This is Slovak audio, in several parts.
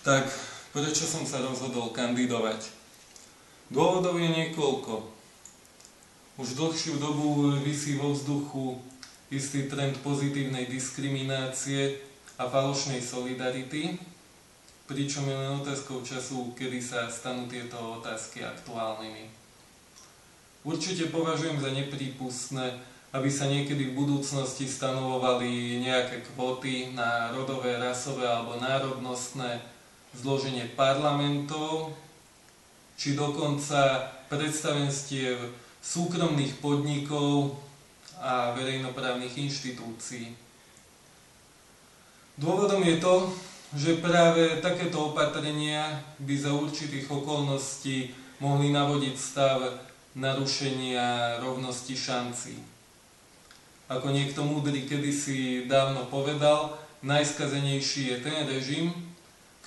Tak prečo som sa rozhodol kandidovať? Dôvodov je niekoľko. Už dlhšiu dobu visí vo vzduchu istý trend pozitívnej diskriminácie a falošnej solidarity, pričom je len otázkou času, kedy sa stanú tieto otázky aktuálnymi. Určite považujem za neprípustné, aby sa niekedy v budúcnosti stanovovali nejaké kvóty na rodové, rasové alebo národnostné zloženie parlamentov, či dokonca predstavenstiev súkromných podnikov a verejnoprávnych inštitúcií. Dôvodom je to, že práve takéto opatrenia by za určitých okolností mohli navodiť stav narušenia rovnosti šancí. Ako niekto múdry kedysi dávno povedal, najskazenejší je ten režim,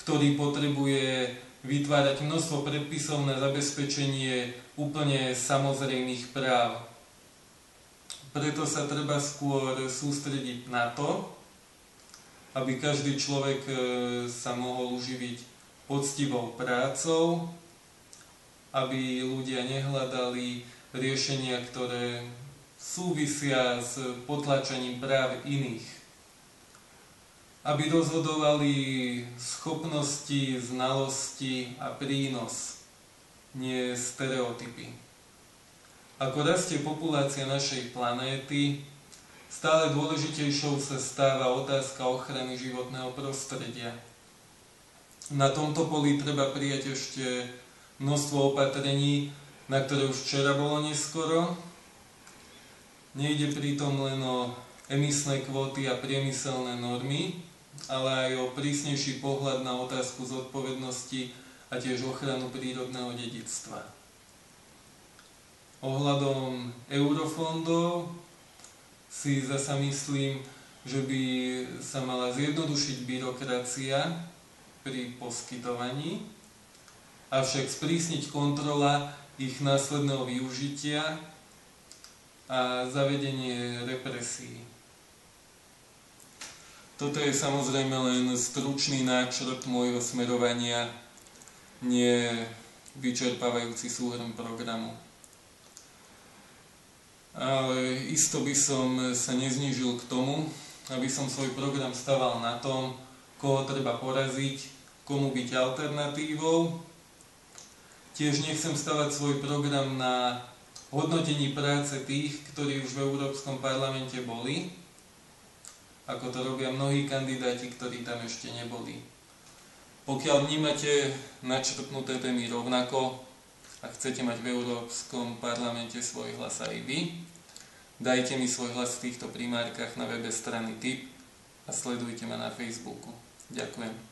ktorý potrebuje vytvárať množstvo predpisov na zabezpečenie úplne samozrejmých práv. Preto sa treba skôr sústrediť na to, aby každý človek sa mohol uživiť poctivou prácou, aby ľudia nehľadali riešenia, ktoré súvisia s potláčaním práv iných. Aby rozhodovali schopnosti, znalosti a prínos, nie stereotypy. Ako rastie populácia našej planéty, stále dôležitejšou sa stáva otázka ochrany životného prostredia. Na tomto poli treba prijať ešte množstvo opatrení, na ktoré už včera bolo neskoro. Nejde pritom len o emisné kvóty a priemyselné normy, ale aj o prísnejší pohľad na otázku zodpovednosti a tiež ochranu prírodného dedičstva. Ohľadom eurofondov si zasa myslím, že by sa mala zjednodušiť byrokracia pri poskytovaní, avšak sprísniť kontrola ich následného využitia a zavedenie represií. Toto je samozrejme len stručný náčrt môjho smerovania, nie vyčerpávajúci súhrn programu. Ale isto by som sa neznížil k tomu, aby som svoj program staval na tom, koho treba poraziť, komu byť alternatívou. Tiež nechcem stavať svoj program na hodnotení práce tých, ktorí už v Európskom parlamente boli, ako to robia mnohí kandidáti, ktorí tam ešte neboli. Pokiaľ vnímate načrtnuté témy rovnako a chcete mať v Európskom parlamente svoj hlas aj vy, dajte mi svoj hlas v týchto primárkach na webe strany TIP a sledujte ma na Facebooku. Ďakujem.